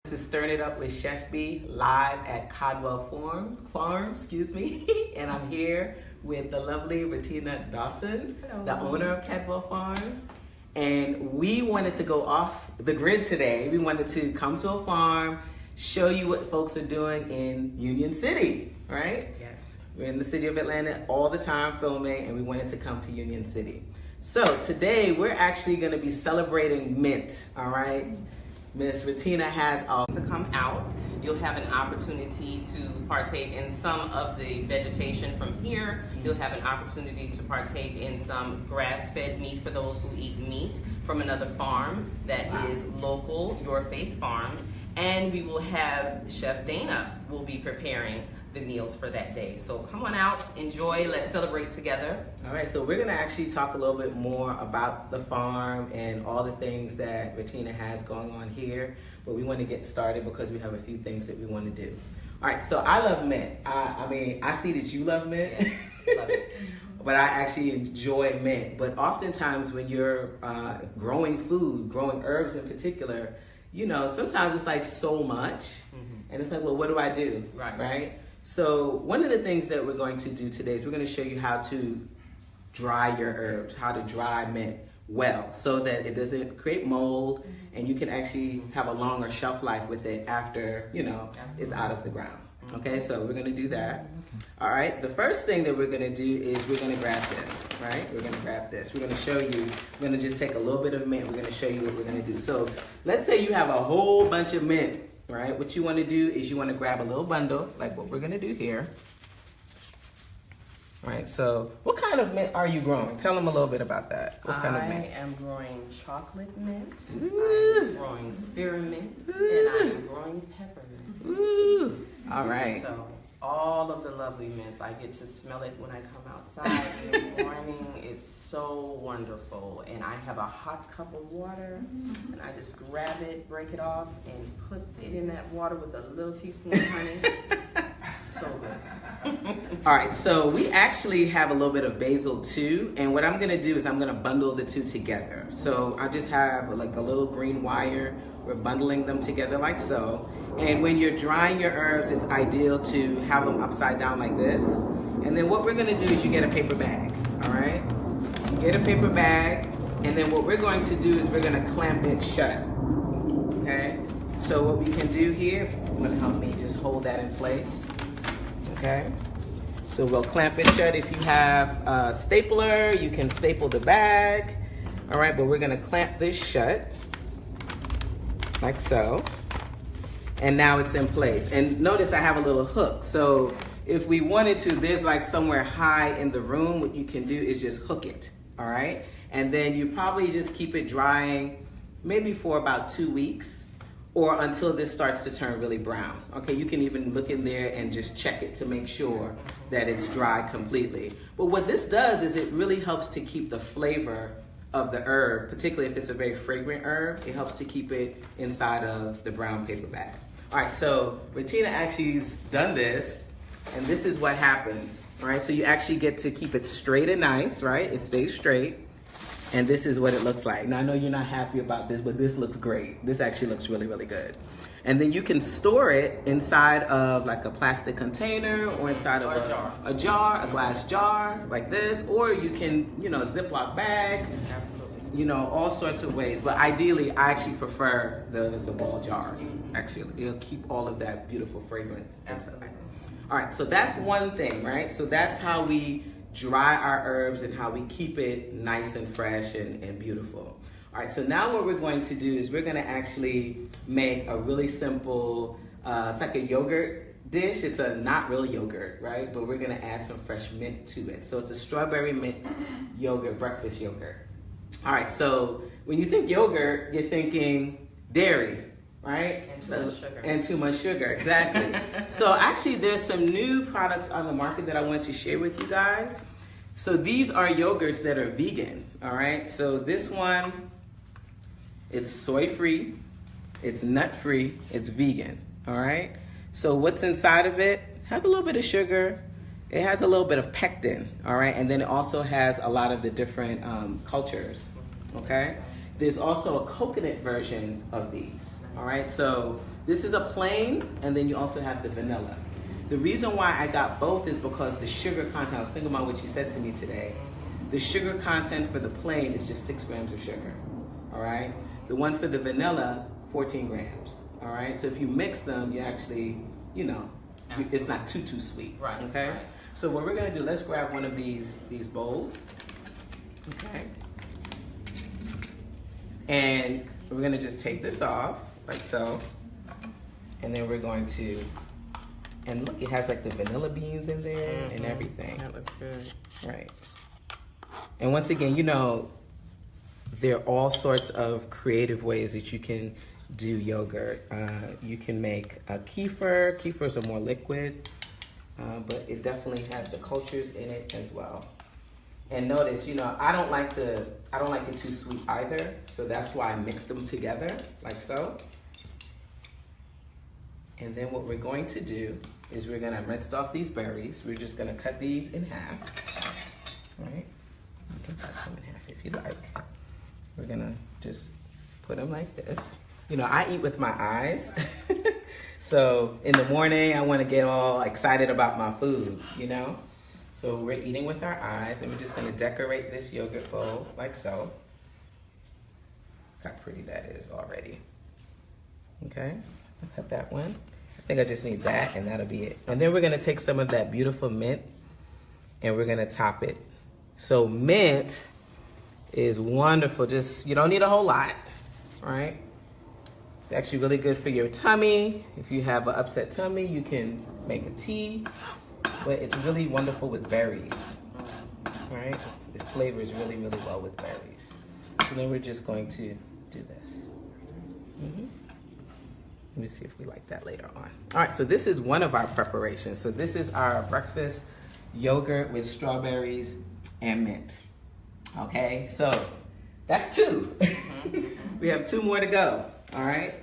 This is Stirring It Up with Chef Bee live at Kadwell Farm, and I'm here with the lovely Retina Dawson, Hello. The owner of Kadwell Farms. And we wanted to go off the grid today. We wanted to come to a farm, show you what folks are doing in Union City, right? Yes. We're in the city of Atlanta all the time filming, and we wanted to come to Union City. So today we're actually going to be celebrating mint, all right? Miss Retina has To come out, you'll have an opportunity to partake in some of the vegetation from here. You'll have an opportunity to partake in some grass-fed meat for those who eat meat from another farm that is local, Your Faith Farms. And we will have Chef Dana will be preparing the meals for that day. So come on out, enjoy, let's celebrate together. All right, so we're gonna actually talk a little bit more about the farm and all the things that Retina has going on here, but we want to get started because we have a few things that we want to do. All right, so I love mint. I see that you love mint. Yes, love it. But I actually enjoy mint. But oftentimes when you're growing food, growing herbs in particular, you know, sometimes it's like so much, and it's like, well, what do I do? Right? So one of the things that we're going to do today is we're going to show you how to dry your herbs, how to dry mint well, so that it doesn't create mold, and you can actually have a longer shelf life with it after, you know, it's out of the ground. Okay, so we're going to do that. All right, the first thing that we're going to do is we're going to grab this, right? We're going to grab this. We're going to show you, we're going to just take a little bit of mint. We're going to show you what we're going to do. So let's say you have a whole bunch of mint, right? What you want to do is you want to grab a little bundle, like what we're going to do here. All right, so what kind of mint are you growing? Tell them a little bit about that. What kind of mint? I am growing chocolate mint, Ooh. I'm growing spearmint, and I'm growing peppermint. Ooh, all right. So all of the lovely mints, I get to smell it when I come outside in the morning. It's so wonderful. And I have a hot cup of water, and I just grab it, break it off, and put it in that water with a little teaspoon of honey. So good. All right, so we actually have a little bit of basil too, and what I'm gonna do is I'm gonna bundle the two together. So I just have like a little green wire. We're bundling them together like so. And when you're drying your herbs, it's ideal to have them upside down like this. And then what we're gonna do is you get a paper bag, all right? You get a paper bag, and then what we're going to do is we're gonna clamp it shut, okay? So what we can do here, if you wanna help me just hold that in place, okay? So we'll clamp it shut. If you have a stapler, you can staple the bag, all right? But we're gonna clamp this shut, like so. And now it's in place. And notice I have a little hook. So if we wanted to, there's like somewhere high in the room, what you can do is just hook it, all right? And then you probably just keep it drying maybe for about 2 weeks or until this starts to turn really brown. Okay, you can even look in there and just check it to make sure that it's dry completely. But what this does is it really helps to keep the flavor of the herb, particularly if it's a very fragrant herb. It helps to keep it inside of the brown paper bag. All right, so Retina actually's done this, and this is what happens, all right? So you actually get to keep it straight and nice, right? It stays straight, and this is what it looks like. Now, I know you're not happy about this, but this looks great. This actually looks really, really good. And then you can store it inside of like a plastic container or inside of a jar, a glass jar like this, or you can, you know, Ziploc bag. Absolutely. You know, all sorts of ways, but ideally I actually prefer the ball jars. Actually, it'll keep all of that beautiful fragrance inside. All right, so that's one thing, right? So that's how we dry our herbs and how we keep it nice and fresh and beautiful. All right, so now what we're going to do is we're gonna actually make a really simple, it's like a yogurt dish. It's a not real yogurt, right? But we're gonna add some fresh mint to it. So it's a strawberry mint yogurt, breakfast yogurt. All right, so when you think yogurt, you're thinking dairy, right? And too much sugar. And too much sugar, exactly. So actually there's some new products on the market that I want to share with you guys. So these are yogurts that are vegan, all right? So this one, it's soy-free, it's nut-free, it's vegan, all right? So what's inside of it? Has a little bit of sugar. It has a little bit of pectin, all right? And then it also has a lot of the different cultures, okay? There's also a coconut version of these, all right? So This is a plain, and then you also have the vanilla. The reason why I got both is because the sugar content, I was thinking about what you said to me today. The sugar content for the plain is just 6 grams of sugar, all right? The one for the vanilla, 14 grams, all right? So if you mix them, you actually, you know, it's not too sweet, right? Okay. Right. So what we're gonna do? Let's grab one of these bowls, okay? And we're gonna just take this off like so, and then we're going to, and look, it has like the vanilla beans in there and everything. That looks good. Right. And once again, you know, there are all sorts of creative ways that you can do yogurt. You can make a kefir. Kefirs are more liquid, but it definitely has the cultures in it as well. And notice, you know, I don't like it too sweet either, so that's why I mix them together like so. And then what we're going to do is we're gonna rinse off these berries. We're just gonna cut these in half, right? You can cut some in half if you like. We're gonna just put them like this. You know, I eat with my eyes. So in the morning, I wanna get all excited about my food, you know? So we're eating with our eyes, and we're just gonna decorate this yogurt bowl like so. Look how pretty that is already. Okay, I'll cut that one. I think I just need that, and that'll be it. And then we're gonna take some of that beautiful mint, and we're gonna top it. So mint is wonderful. Just, you don't need a whole lot, right? It's actually really good for your tummy. If you have an upset tummy, you can make a tea, but it's really wonderful with berries, right? It flavors really, really well with berries. So then we're just going to do this. Let me see if we like that later on. All right, so this is one of our preparations. So this is our breakfast yogurt with strawberries and mint. Okay, so that's 2. We have 2 more to go, all right?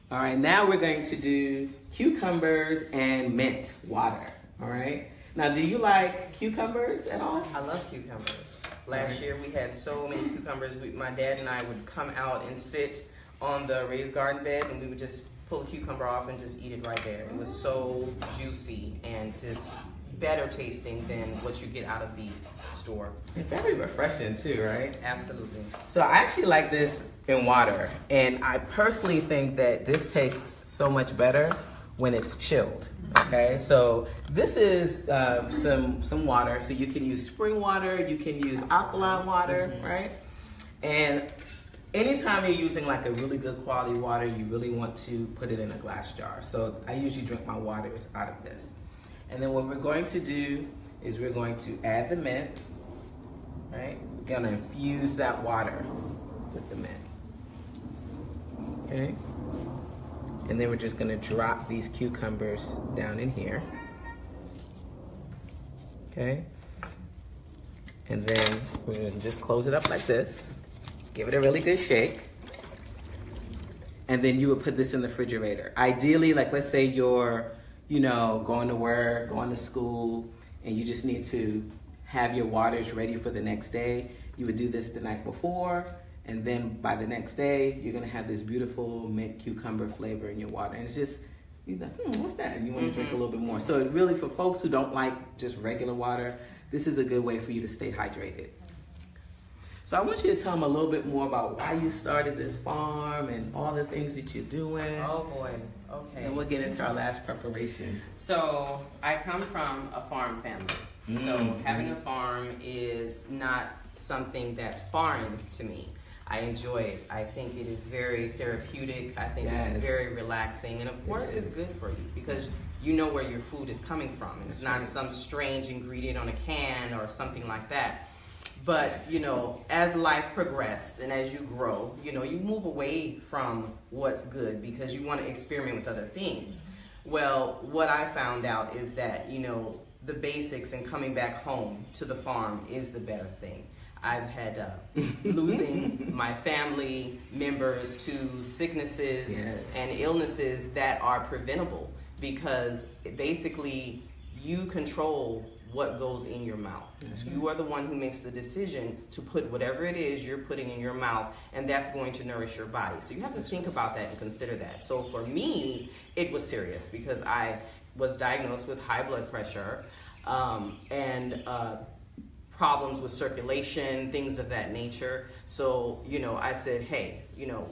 All right, now we're going to do cucumbers and mint water, all right? Now, do you like cucumbers at all? I love cucumbers. Last year we had so many cucumbers. My dad and I would come out and sit on the raised garden bed, and we would just pull a cucumber off and just eat it right there. It was so juicy and just better tasting than what you get out of the store. It's very refreshing too, right? Absolutely. So I actually like this in water, and I personally think that this tastes so much better when it's chilled. Okay, so this is some water. So you can use spring water, you can use alkaline water, right? And anytime you're using like a really good quality water, you really want to put it in a glass jar. So I usually drink my waters out of this. And then what we're going to do is we're going to add the mint, right? We're gonna infuse that water with the mint, okay? And then we're just gonna drop these cucumbers down in here, okay? And then we're gonna just close it up like this. Give it a really good shake. And then you would put this in the refrigerator. Ideally, like let's say you're, you know, going to work, going to school, and you just need to have your waters ready for the next day. You would do this the night before, and then by the next day, you're gonna have this beautiful mint cucumber flavor in your water. And it's just, you're like, what's that? And you wanna drink a little bit more. So it really, for folks who don't like just regular water, this is a good way for you to stay hydrated. So I want you to tell them a little bit more about why you started this farm and all the things that you're doing. Oh boy, okay. And we'll get into our last preparation. So I come from a farm family. So having a farm is not something that's foreign to me. I enjoy it. I think it is very therapeutic. I think it's very relaxing. And of course it's good for you because you know where your food is coming from. It's not some strange ingredient on a can or something like that. But, you know, as life progresses and as you grow, you know, you move away from what's good because you want to experiment with other things. Well, what I found out is that, you know, the basics and coming back home to the farm is the better thing. I've had losing my family members to sicknesses and illnesses that are preventable because basically you control what goes in your mouth. You are the one who makes the decision to put whatever it is you're putting in your mouth, and that's going to nourish your body. So you have to think about that and consider that. So for me, it was serious because I was diagnosed with high blood pressure and problems with circulation, things of that nature. So, I said, hey,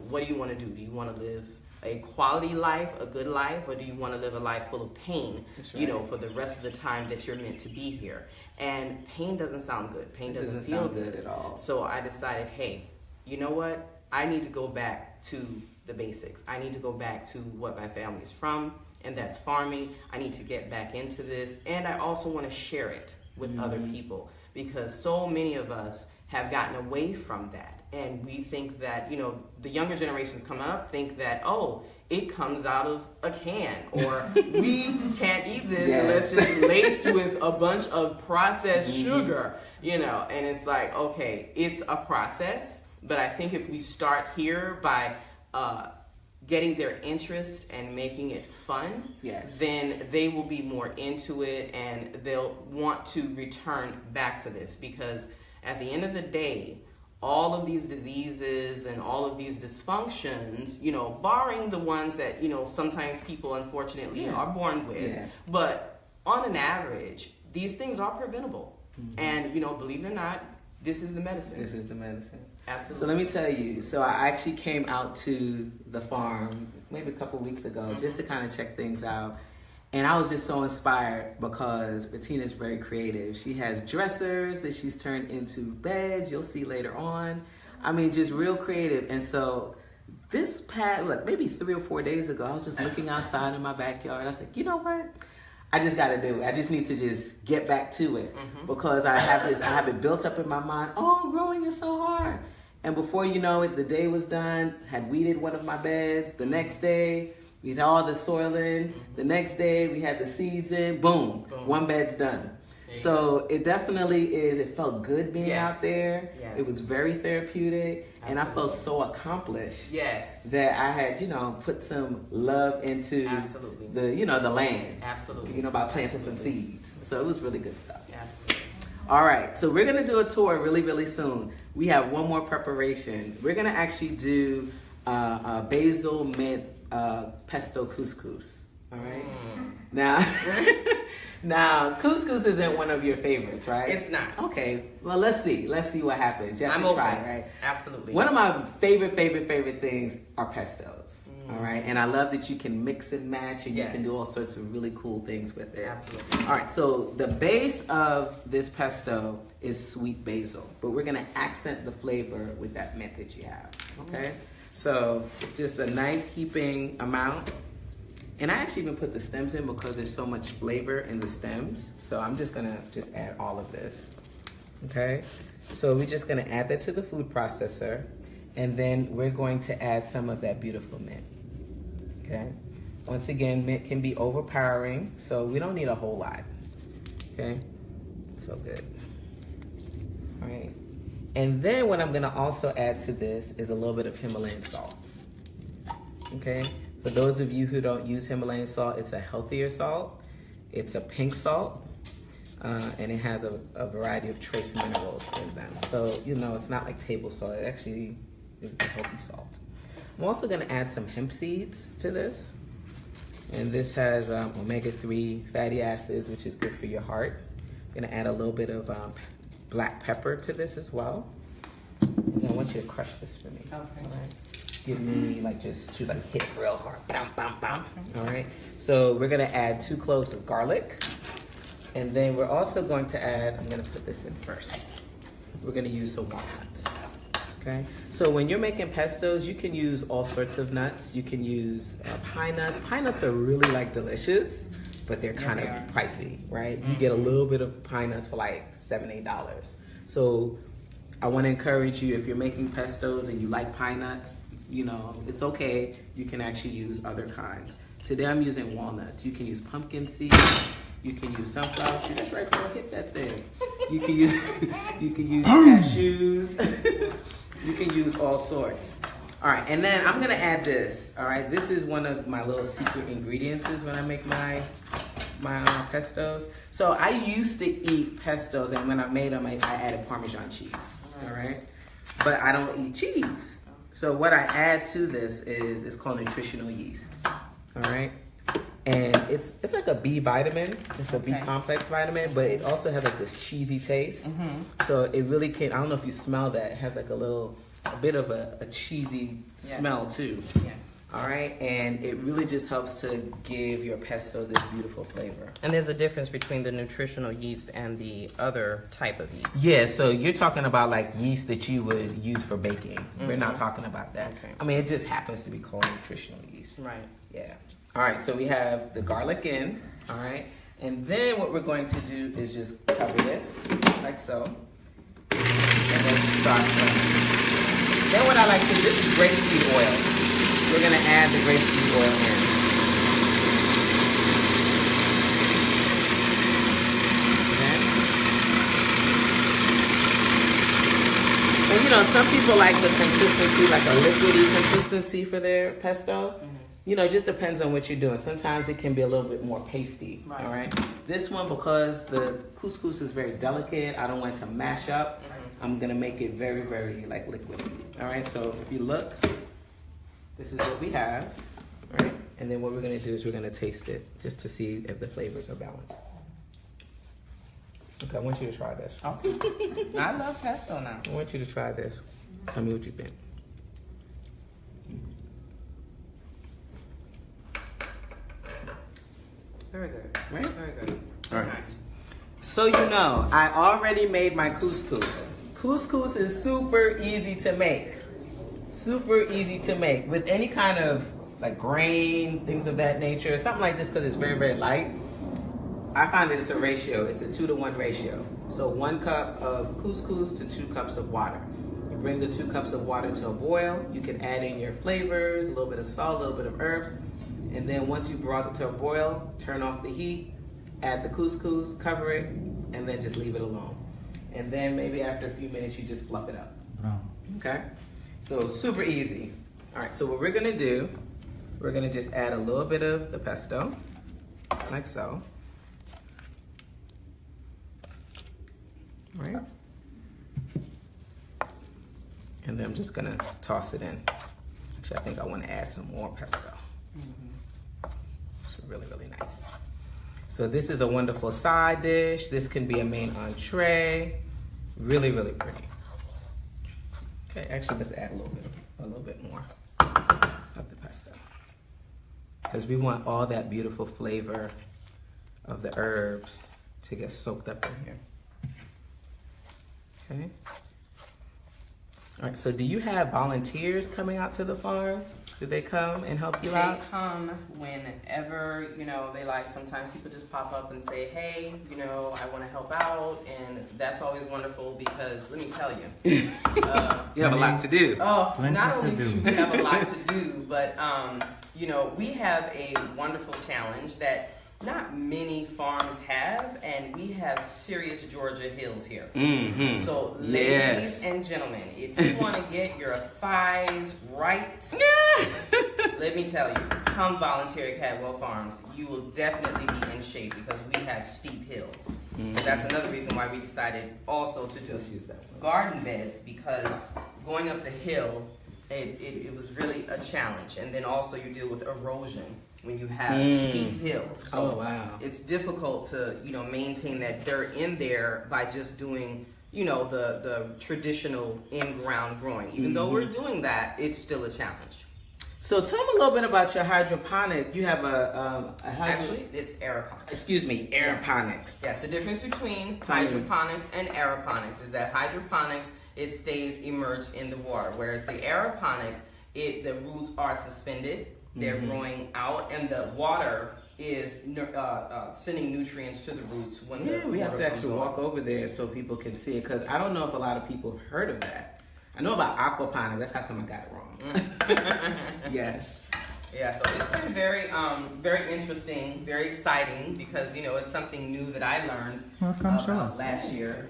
what do you want to do? Do you want to live a quality life, a good life, or do you want to live a life full of pain, for the rest of the time that you're meant to be here? And pain doesn't sound good. Pain doesn't feel good at all. So I decided, hey, you know what? I need to go back to the basics. I need to go back to what my family is from, and that's farming. I need to get back into this, and I also want to share it with other people, because so many of us have gotten away from that. And we think that, the younger generations coming up think that, oh, it comes out of a can, or we can't eat this unless it's laced with a bunch of processed sugar, and it's like, okay, it's a process, but I think if we start here by getting their interest and making it fun, then they will be more into it and they'll want to return back to this, because at the end of the day, all of these diseases and all of these dysfunctions, barring the ones that, sometimes people unfortunately are born with, but on an average, these things are preventable. And, believe it or not, this is the medicine. This is the medicine. Absolutely. So let me tell you, I actually came out to the farm maybe a couple weeks ago just to kind of check things out. And I was just so inspired because Bettina's very creative. She has dressers that she's turned into beds. You'll see later on. I mean, just real creative. And so this maybe 3 or 4 days ago, I was just looking outside in my backyard. I was like, you know what? I just got to do it. I just need to just get back to it because I have it built up in my mind. Oh, growing is so hard. And before you know it, the day was done. Had weeded one of my beds. The next day, we had all the soil in. The next day, we had the seeds in. Boom. One bed's done. So it definitely is. It felt good being out there. Yes. It was very therapeutic. Absolutely. And I felt so accomplished. Yes. That I had, put some love into the land. Absolutely. By planting some seeds. So it was really good stuff. Absolutely. All right. So we're going to do a tour really, really soon. We have one more preparation. We're going to actually do a basil mint pesto couscous. All right. Now, couscous isn't one of your favorites, right? It's not. Okay. Well, let's see. Let's see what happens. You have to try, right? Absolutely. One of my favorite things are pestos. All right. And I love that you can mix and match and you can do all sorts of really cool things with it. Absolutely. All right. So the base of this pesto is sweet basil, but we're going to accent the flavor with that mint that you have. Okay. So just a nice heaping amount. And I actually even put the stems in because there's so much flavor in the stems. So I'm just gonna add all of this, okay? So we're just gonna add that to the food processor, and then we're going to add some of that beautiful mint, okay? Once again, mint can be overpowering, so we don't need a whole lot, okay? So good. All right. And then what I'm gonna also add to this is a little bit of Himalayan salt, okay? For those of you who don't use Himalayan salt, it's a healthier salt. It's a pink salt, and it has a variety of trace minerals in them. So, it's not like table salt. It actually is a healthy salt. I'm also gonna add some hemp seeds to this. And this has omega-3 fatty acids, which is good for your heart. I'm gonna add a little bit of black pepper to this as well. And I want you to crush this for me. Okay. All right. Give me just to hit it real hard. Bam, bam, bam. All right. So we're gonna add 2 cloves of garlic, and then we're also going to add. I'm gonna put this in first. We're gonna use some walnuts. Okay. So when you're making pestos, you can use all sorts of nuts. You can use pine nuts. Pine nuts are really delicious, but they're kind of pricey, right? You get a little bit of pine nuts for $7, $8. So I want to encourage you, if you're making pestos and you like pine nuts, it's okay. You can actually use other kinds. Today I'm using walnuts. You can use pumpkin seeds. You can use sunflower seeds. That's right, girl. Hit that thing. You can use cashews. You can use all sorts. All right, and then I'm gonna add this. All right, this is one of my little secret ingredients when I make my my pestos. So I used to eat pestos, and when I made them, I added Parmesan cheese. All right, but I don't eat cheese. So what I add to this is it's called nutritional yeast. All right, and it's like a B vitamin. It's a B complex vitamin, but it also has like this cheesy taste. So it really can. I don't know if you smell that. It has like a bit of a cheesy smell too. Yes. All right, and it really just helps to give your pesto this beautiful flavor. And there's a difference between the nutritional yeast and the other type of yeast. Yeah, so you're talking about like yeast that you would use for baking. We're not talking about that. Okay. I mean, it just happens to be called nutritional yeast. Right. Yeah. All right, so we have the garlic in, all right? And then what we're going to do is just cover this, like so. And then start playing. Then what I like to do, this is grapeseed oil. We're gonna add the grapeseed oil in. Okay. And you know, some people like the consistency, like a liquidy consistency for their pesto. You know, it just depends on what you're doing. Sometimes it can be a little bit more pasty, all right? This one, because the couscous is very delicate, I don't want it to mash up. I'm gonna make it very, very like liquid. All right, so if you look, this is what we have, all right? And then what we're gonna do is we're gonna taste it just to see if the flavors are balanced. Okay, I want you to try this. Okay. I love pesto now. I want you to try this. Tell me what you think. Very good. Right? Very good. All right. Nice. So you know, I already made my couscous. Couscous is super easy to make. Super easy to make with any kind of like grain, things of that nature. Something like this because it's very, very light. I find that it's a ratio. It's a 2-to-1 ratio. So 1 cup of couscous to 2 cups of water. You bring the 2 cups of water to a boil. You can add in your flavors, a little bit of salt, a little bit of herbs. And then once you brought it to a boil, turn off the heat, add the couscous, cover it, and then just leave it alone. And then maybe after a few minutes, you just fluff it up. Okay? So super easy. All right, so what we're gonna do, we're gonna just add a little bit of the pesto, like so. All right? And then I'm just gonna toss it in. Actually, I think I wanna add some more pesto. It's really, really nice. So this is a wonderful side dish. This can be a main entree. Really, really pretty. Okay, actually let's add a little bit more of the pesto. Because we want all that beautiful flavor of the herbs to get soaked up in here. Okay. All right, so do you have volunteers coming out to the farm? Do they come and help you out? They come whenever, you know, they like. Sometimes people just pop up and say, hey, you know, I want to help out. And that's always wonderful because, let me tell you. You have a lot to do. Oh, not only do we have a lot to do, but, you know, we have a wonderful challenge that not many farms have, and we have serious Georgia hills here. Mm-hmm. So, ladies and gentlemen, if you want to get your thighs right, let me tell you, come volunteer at Kadwell Farms. You will definitely be in shape because we have steep hills. Mm-hmm. That's another reason why we decided also to just use garden beds, because going up the hill, it was really a challenge. And then also you deal with erosion when you have steep hills. So it's difficult to, you know, maintain that dirt in there by just doing, you know, the traditional in-ground growing. Even though we're doing that, it's still a challenge. So tell me a little bit about your hydroponic. You have Actually, it's aeroponics. Excuse me, aeroponics. Yes, the difference between hydroponics and aeroponics is that hydroponics, it stays immersed in the water, whereas the aeroponics, the roots are suspended. They're growing out, and the water is sending nutrients to the roots. When we have to actually walk over there so people can see it, because I don't know if a lot of people have heard of that. I know about aquaponics. That's how come I got it wrong. Yes. Yeah, so it's been very, very interesting, very exciting, because, you know, it's something new that I learned last year.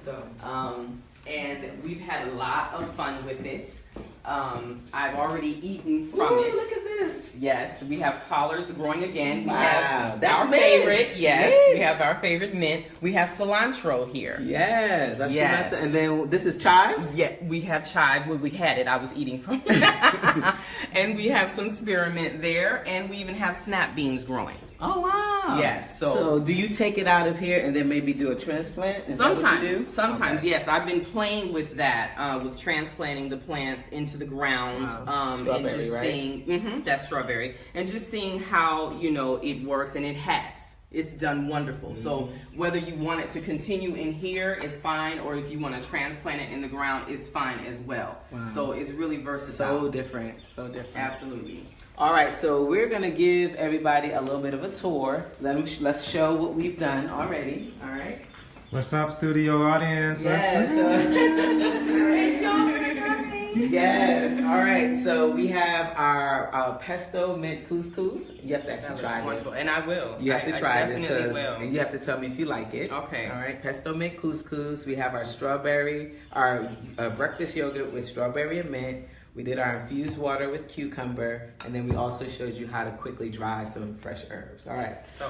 And we've had a lot of fun with it. I've already eaten from Ooh, it. look at this. Yes, we have collards growing again. We Wow, have that's our mint. favorite. Yes, Mint. we have our favorite mint. We have cilantro here. Yes, I see Yes. that. And then this is chives? Yeah, we have chive. When we had it, I was eating from it. And we have some spearmint there, and we even have snap beans growing. Oh, wow. Yes. So do you take it out of here and then maybe do a transplant? Is that what you do? Sometimes, Okay. yes. I've been playing with that, with transplanting the plants into the ground, Wow. Strawberry, and just right? seeing that's strawberry, and just seeing how it works, and it has. It's done wonderful. So whether you want it to continue in here, it's fine, or if you want to transplant it in the ground, it's fine as well. Wow. So it's really versatile. So different. So different. Absolutely. All right, so we're gonna give everybody a little bit of a tour. Let's show what we've done already. All right. What's up, studio audience? Yes. Yes. All right. So we have our pesto mint couscous. You have to actually try this. Wonderful, and I will. You have to try this definitely and you have to tell me if you like it. Okay. All right. Pesto mint couscous. We have our strawberry, our breakfast yogurt with strawberry and mint. We did our infused water with cucumber, and then we also showed you how to quickly dry some fresh herbs. All right. So,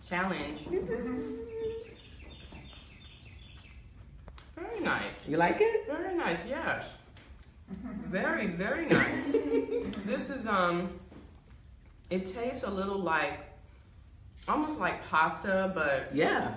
challenge. Very nice. You like it? Very nice, yes. Very, very nice. This is, it tastes a little like, almost like pasta, Yeah.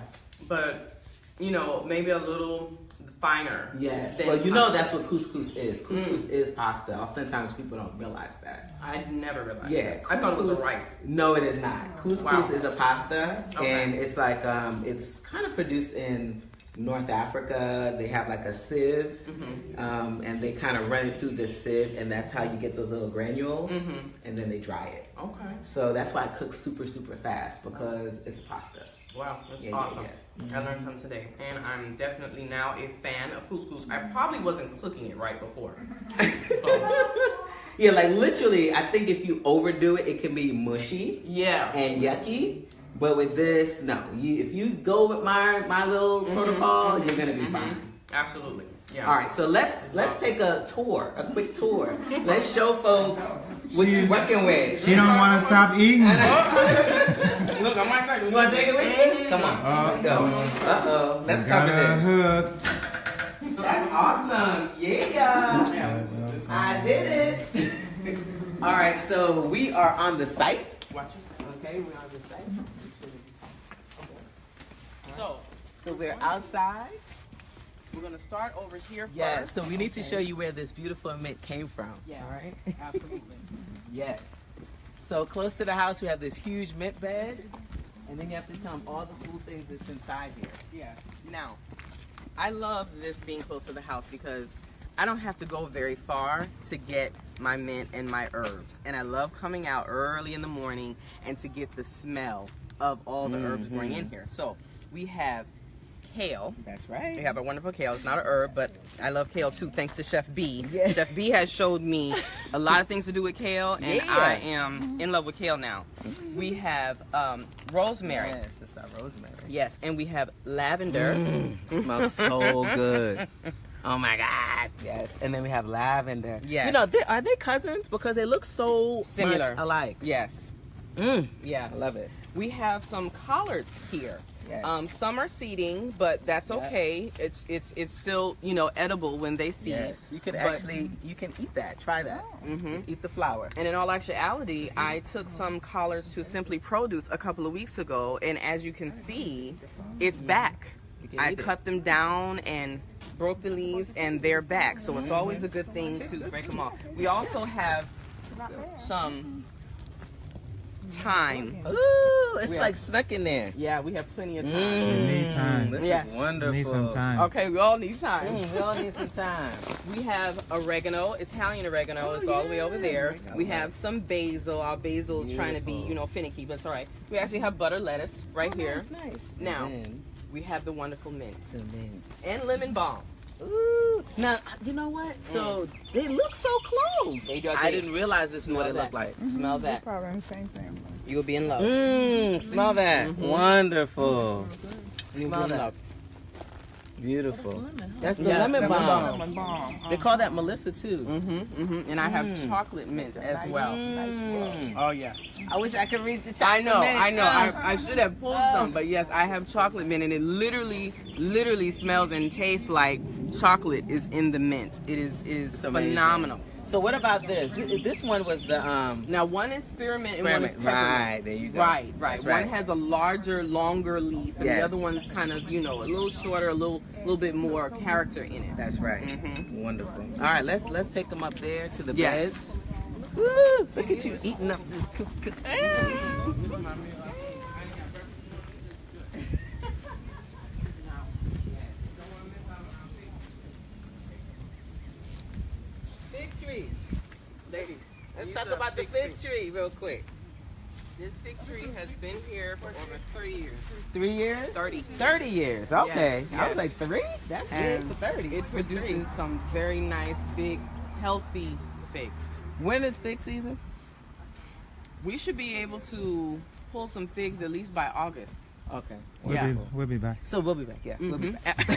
but maybe a little finer. Yes. than Well, pasta. that's what couscous is. Couscous is pasta. Oftentimes people don't realize that. I'd never realized. Yeah. I thought it was a couscous- rice. No, it is not. Couscous Wow. is a pasta, Okay. and it's like it's kind of produced in North Africa. They have like a sieve, and they kind of run it through this sieve, and that's how you get those little granules, and then they dry it. Okay. So that's why it cooks super, super fast, because it's a pasta. Wow, that's Yeah, awesome. yeah. I learned something today, and I'm definitely now a fan of couscous. I probably wasn't cooking it right before. Yeah, like literally, I think if you overdo it, it can be mushy Yeah. and yucky. But with this, no. If you go with my little protocol, you're gonna be fine. Absolutely. Yeah. All right, so let's take a tour, a quick tour. Let's show folks what you're working with. She don't want to stop eating. Look, I might You want to take it with you? Come on, let's go. Uh-oh, let's Got cover her this. hooked. That's awesome. Yeah, I did it. All right, so we are on the site. Watch yourself. Okay, we're on the site. So we're outside. we're gonna start over here first. Yes, so we need to show you where this beautiful mint came from. Yeah. All right. Absolutely. Yes. So close to the house, we have this huge mint bed, and then you have to tell them all the cool things that's inside here. Yeah. Now, I love this being close to the house because I don't have to go very far to get my mint and my herbs. And I love coming out early in the morning and to get the smell of all the herbs growing in here. So we have kale. That's right. We have a wonderful kale. It's not an herb, but I love kale too, thanks to Chef Beee. Yeah. Chef Beee has showed me a lot of things to do with kale, and Yeah. I am in love with kale now. We have rosemary. Yes, it's our rosemary. Yes, and we have lavender. Smells so good. Oh my God. Yes. And then we have lavender. Yes. You know, are they cousins? Because they look so Similar. much alike. Yes. Yeah. I love it. We have some collards here. Yes. Some are seeding, but that's okay. It's still edible when they seed. Yes. You could But- you can eat that. Try that. Just eat the flower. And in all actuality, I took some collards to Simply Produce a couple of weeks ago, and as you can see, it's back. You can I eat it. cut them down and broke the leaves, and they're back. So it's always a good thing to break them off. We also have some thyme. Ooh, it's We like snuck in there. Yeah, we have plenty of time. Need time. This Yeah. is wonderful. Need some time. Okay, we all need time. We all need some time. We have oregano, Italian oregano. It's all the way over there. We have some basil. Our basil is trying to be, finicky, but it's all right. We actually have butter lettuce right here. That's nice. Now, And then we have the wonderful mint some mints. and lemon balm. Ooh. Now, you know what? So they look so close. They do. I didn't realize this is what it Smell looked like. Smell that. Probably in the same family. You will be in love. Smell that. Wonderful. You will Smell be in that. love. Beautiful. That's the Yes, lemon lemon balm. Lemon balm. They call that Melissa too. And I have chocolate mint as well. Oh yes. I wish I could reach the chocolate. I know. I should have pulled some, but yes, I have chocolate mint, and it literally smells and tastes like chocolate is in the mint. It is phenomenal. So what about this? This one was the Now one is spearmint and one is peppermint. Right, there you go. Right. That's One right. has a larger, longer leaf, and the other one's kind of, a little shorter, a little bit more character in it. That's right. Wonderful. All right, let's take them up there to the Yes. beds. Woo, look at you eating up this fig tree. Ladies, Let's these talk are about the fig tree real quick. This fig tree has been here for over 30 years. 3 years? 30. 30 years. Okay. Yes, I was yes. like 3? That's good And for 30. it produces some very nice, big, healthy figs. When is fig season? We should be able to pull some figs at least by August. Okay. We'll be back. So we'll be back. Yeah, we'll be back.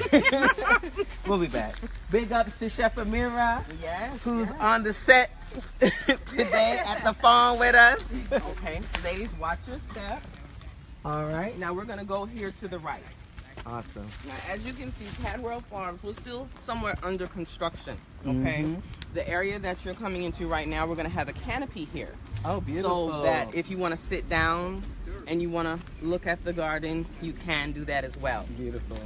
We'll be back. Big ups to Chef Amira, Yes. who's on the set today at the farm with us. Okay, ladies, watch your step. All right. Now we're gonna go here to the right. Awesome. Now, as you can see, Kadwell Farms was still somewhere under construction. Okay, the area that you're coming into right now, we're gonna have a canopy here. Oh, beautiful. So that if you want to sit down and you want to look at the garden, you can do that as well. Beautiful.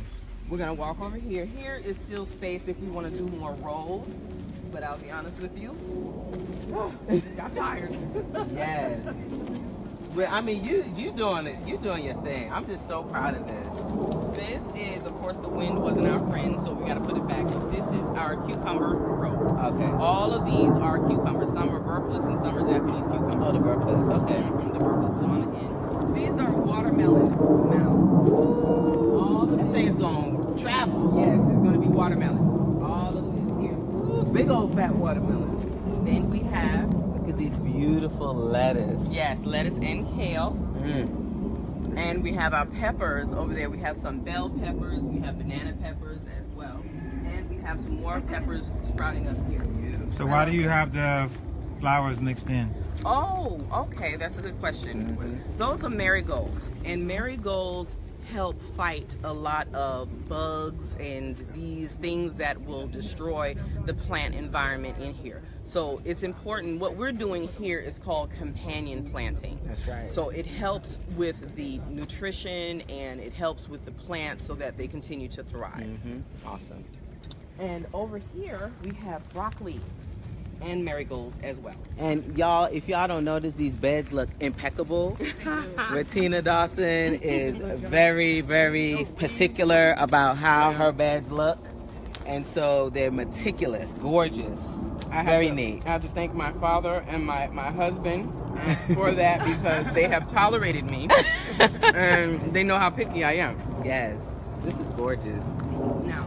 We're gonna walk over here. Here is still space if you want to do more rows. But I'll be honest with you, got tired. Yes. Well, I mean, you doing it. You doing your thing. I'm just so proud of this. This is, of course, the wind wasn't our friend, so we got to put it back. This is our cucumber row. Okay. All of these are cucumbers. Some are burpless and some are Japanese cucumbers. Oh, the burpless. Okay. The burpless is on the end. These are watermelon mounds. All of That thing's gonna travel. Yes, it's going to be watermelon. All of this here. Ooh, big old fat watermelons. Then we have, Look at these beautiful lettuce. yes, lettuce and kale. Mm. And we have our peppers over there. We have some bell peppers. We have banana peppers as well. And we have some more peppers sprouting up here. So why do you have the flowers mixed in? Oh, okay. That's a good question. Those are marigolds. And marigolds help fight a lot of bugs and disease, things that will destroy the plant environment in here. So it's important. What we're doing here is called companion planting. That's right. So it helps with the nutrition and it helps with the plants so that they continue to thrive. Awesome. And over here we have broccoli and marigolds as well. And y'all, if y'all don't notice, these beds look impeccable. Bettina Dawson is very, very particular about how her beds look. And so they're meticulous, gorgeous, very neat. I have to thank my father and my husband for that because they have tolerated me and they know how picky I am. Yes, this is gorgeous. Now,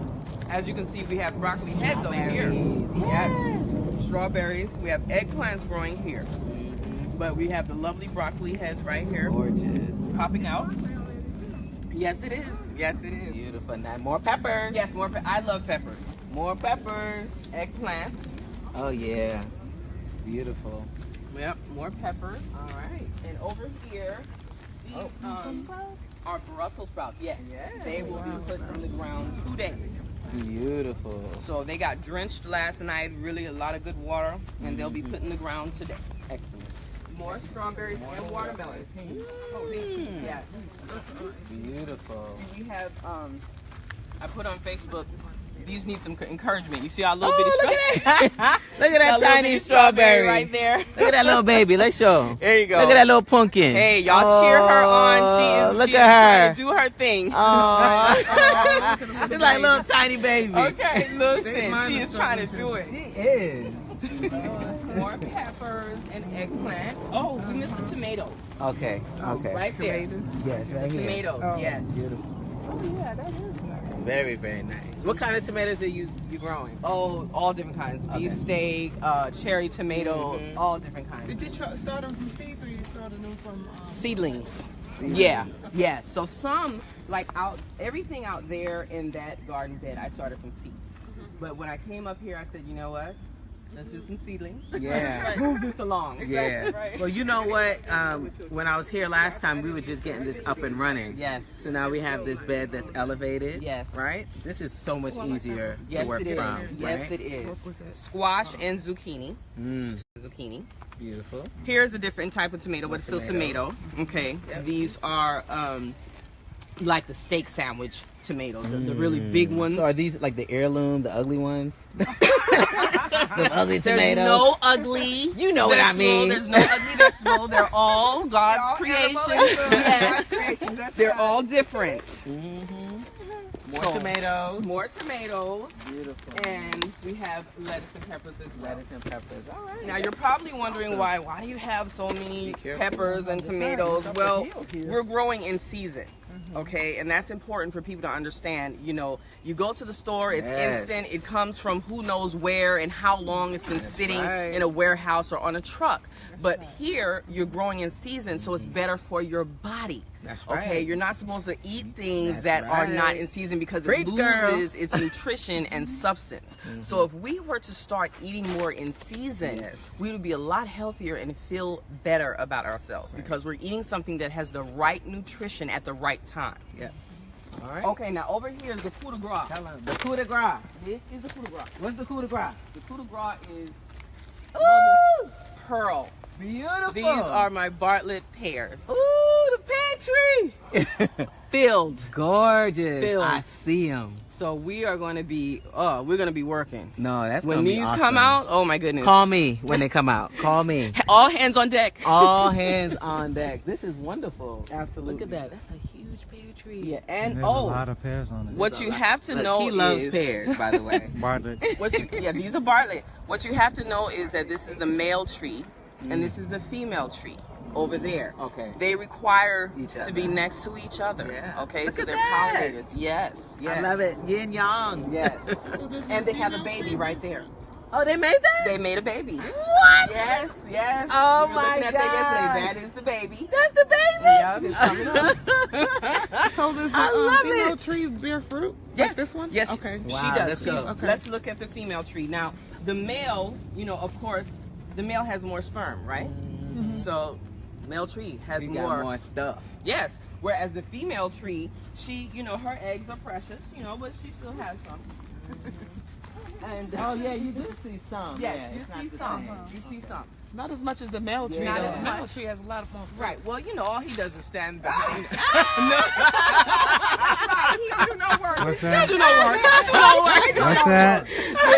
as you can see, we have broccoli heads over here. Strawberries, Yes. Strawberries. We have eggplants growing here. But we have the lovely broccoli heads right here Gorgeous. popping out. Yes, it is. Yes, it is. Beautiful. Now more peppers. Yes, more. I love peppers. More peppers. Eggplant. Oh yeah. Beautiful. Yep, more peppers. All right. And over here, these are Brussels sprouts. Yes. They will be put in the ground today. Beautiful. So they got drenched last night, really a lot of good water, and they'll be put in the ground today. Excellent. More strawberries and watermelons. Yes. Beautiful. We have, I put on Facebook, these need some encouragement. You see our little bitty Look strawberry? at that. Look at that tiny strawberry right there. Look at that little baby. Let's show. There you go. Look at that little pumpkin. Hey, y'all cheer her on. Look She is at her. trying to do her thing. Oh, it's like a little tiny baby. Okay, listen, she is trying to do it. She is. More peppers and eggplant. Oh, we missed the tomatoes. Okay. Okay. Right there. Yes, right here. Tomatoes, yes. Beautiful. Oh, yeah, that is nice. Very, very nice. What kind of tomatoes are you growing? Oh, all different kinds. Okay. Beefsteak, cherry tomato, all different kinds. Did you start them from seeds or you started them from... Seedlings. Seedlings. Yeah. So some, like everything out there in that garden bed, I started from seeds. But when I came up here, I said, you know what? Let's do some seedlings. Yeah. Move this along. Yeah. Right. Well, you know what? When I was here last time, we were just getting this up and running. Yes. So now we have this bed that's elevated. Yes. Right? This is so much easier to Yes, work it is. from. Yes, right? it is. Squash and zucchini. Zucchini. Beautiful. Here's a different type of tomato, but it's still tomato. Okay. These are like the steak sandwich tomatoes, the really big ones. So are these like the heirloom, the ugly ones? The ugly There's tomatoes? no ugly. You know what I mean. There's no ugly vegetable. They're all God's creation. Yes. They're all different. More tomatoes. More tomatoes. Beautiful. And we have lettuce and peppers as well. Lettuce and peppers. All right. Now you're probably wondering why do you have so many peppers and tomatoes? Well, we're growing in season. Okay, and that's important for people to understand. You know, you go to the store, it's instant. It comes from who knows where and how long it's been sitting in a warehouse or on a truck. But here, you're growing in season, so it's better for your body. That's right. Okay, you're not supposed to eat things that are not in season because it loses its nutrition and substance. So if we were to start eating more in season, we would be a lot healthier and feel better about ourselves because we're eating something that has the right nutrition at the right time. Yeah. All right. Okay, now over here is the coup de grace. Tell them. The coup de grace. This is the coup de grace. What's the coup de grace? The coup de grace is Ooh! pearl. Beautiful. These are my Bartlett pears. Ooh, the pantry. Filled. Gorgeous. Filled. I see them. So we are going to be, we're going to be working. No, that's When gonna be these awesome. come out, oh my goodness. Call me when they come out. Call me. All hands on deck. All hands on deck. This is wonderful. Absolutely. Look at that. That's a huge pear tree. Yeah, And and there's a lot of pears on it. what you have to Look, know he loves is pears, by the way. Bartlett. these are Bartlett. What you have to know is that this is the male tree and this is the female tree over there. Okay. They require Each to other. be next to each other. Yeah. Okay, Look so at they're that. pollinators. Yes. I love it. Yin yang. Yes. And they have a baby right there. Oh, they made that? They made a baby. What? Yes, yes. Oh We were my looking at that yesterday. gosh. That is the baby. That's the baby? Yeah, it's coming up. So does I the love female it. tree bear fruit? Yes. Like this one? Yes. Okay. Wow, She does. let's go. Okay. Let's look at the female tree. Now, the male, you know, of course, the male has more sperm, right? So, male tree has You more. got more stuff. Yes. Whereas the female tree, she, you know, her eggs are precious, you know, but she still has some. And Oh, yeah, you do see some. yes, Yeah, you it's not see the some. same. You see some. Not as much as the male tree. Not though. as The much. male tree has a lot of more fruit. Right. Well, you know, all he does is stand behind. What's that? Do no work. What's that?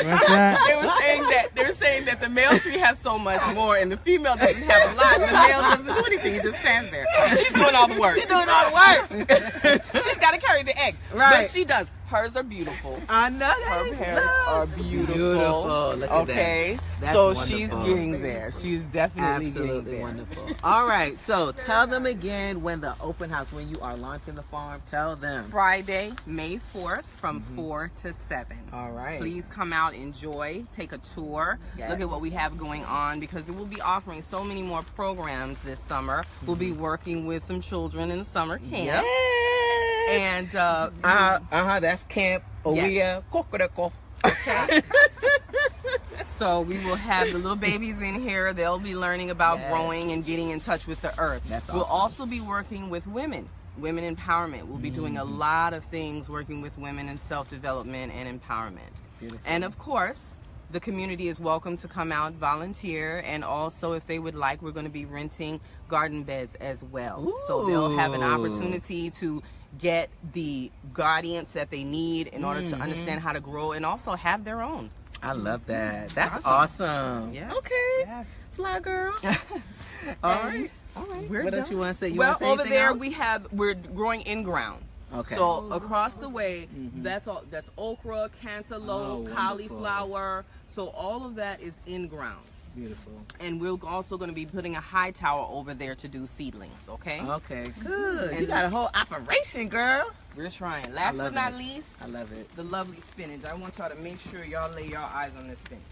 What's that? They were saying that the male tree has so much more and the female doesn't have a lot. The male doesn't do anything. He just stands there. She's doing all the work. She's doing all the work. She's got to carry the eggs. Right. But she does. Hers are beautiful. I know that Her is parents love. are beautiful. Beautiful. Look at okay. that. That's So wonderful. she's getting there. She's definitely getting Absolutely there. wonderful. All right, so tell them again when the open house, when you are launching the farm, tell them. Friday, May 4th from 4 to 7. All right. Please come out, enjoy, take a tour, look at what we have going on because we'll be offering so many more programs this summer. We'll be working with some children in the summer camp. Yes. And That's Camp Oia Kokoreko. okay. So we will have the little babies in here. They'll be learning about growing and getting in touch with the earth. That's We'll awesome. also be working with women empowerment. We'll be doing a lot of things working with women in self-development and empowerment. Beautiful. And of course, the community is welcome to come out, volunteer, and also if they would like, we're going to be renting garden beds as well. So they'll have an opportunity to get the guardians that they need in order to understand how to grow and also have their own. I love that. That's awesome. Yes. Okay. Yes. Fly girl. All right. All right. What else you want to say? You Well, want to say over anything there else? we're growing in ground. Okay. So across the way, that's okra, cantaloupe, wonderful. cauliflower. So all of that is in ground. Beautiful. And we're also going to be putting a high tower over there to do seedlings, okay? Okay. Good. And you got a whole operation, girl. We're trying. Last love but not it. least, I love it. the lovely spinach. I want y'all to make sure y'all lay your eyes on this spinach.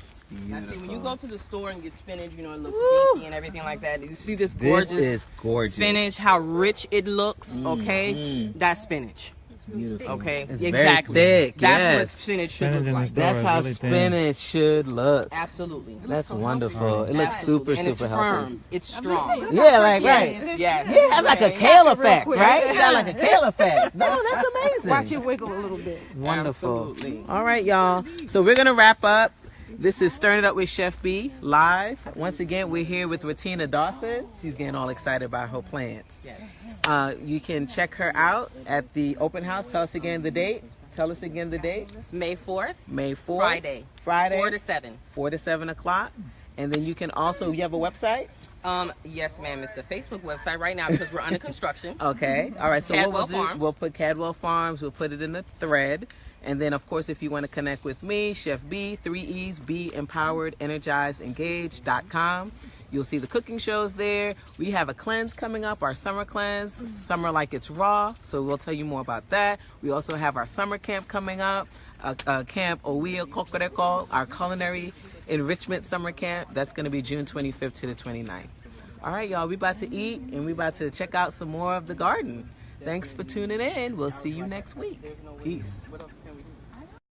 Now, see, when you Beautiful. go to the store and get spinach, you know, it looks Woo. pinky and everything like that. You see this This gorgeous is gorgeous. spinach, how rich it looks, okay? That's spinach. Beautiful. Okay, It's exactly. very thick. That's yes. what spinach should Spinach look in the like. store That's is how really thin. spinach should look. Absolutely. That's wonderful. It looks Absolutely. super, And super it's healthy. firm. It's strong. Yeah, like right. Yes. Yeah, it has like a kale effect, right? It got like a kale effect. No, that's amazing. Watch it wiggle a little bit. Wonderful. Absolutely. All right, y'all. So we're gonna wrap up. This is Stirring It Up with Chef Bee live. Once again, we're here with Ratina Dawson. She's getting all excited about her plants. Yes. You can check her out at the open house. Tell us again the date. Tell us again the date. May 4th. May 4th. Friday. Friday. 4 to 7. 4 to 7 o'clock. And then you can also, you have a website? Yes, ma'am. It's a Facebook website right now because we're under construction. Okay. All right. So what we'll Kadwell do, Farms. we'll put Kadwell Farms. We'll put it in the thread. And then, of course, if you want to connect with me, Chef Bee, 3 E's, Be Empowered, Energized, Engaged.com. You'll see the cooking shows there. We have a cleanse coming up, our summer cleanse, Summer Like It's Raw. So we'll tell you more about that. We also have our summer camp coming up, Camp Oia Kokoreko, our culinary enrichment summer camp. That's going to be June 25th to the 29th. All right, y'all, we about to eat and we about to check out some more of the garden. Thanks for tuning in. We'll see you next week. Peace.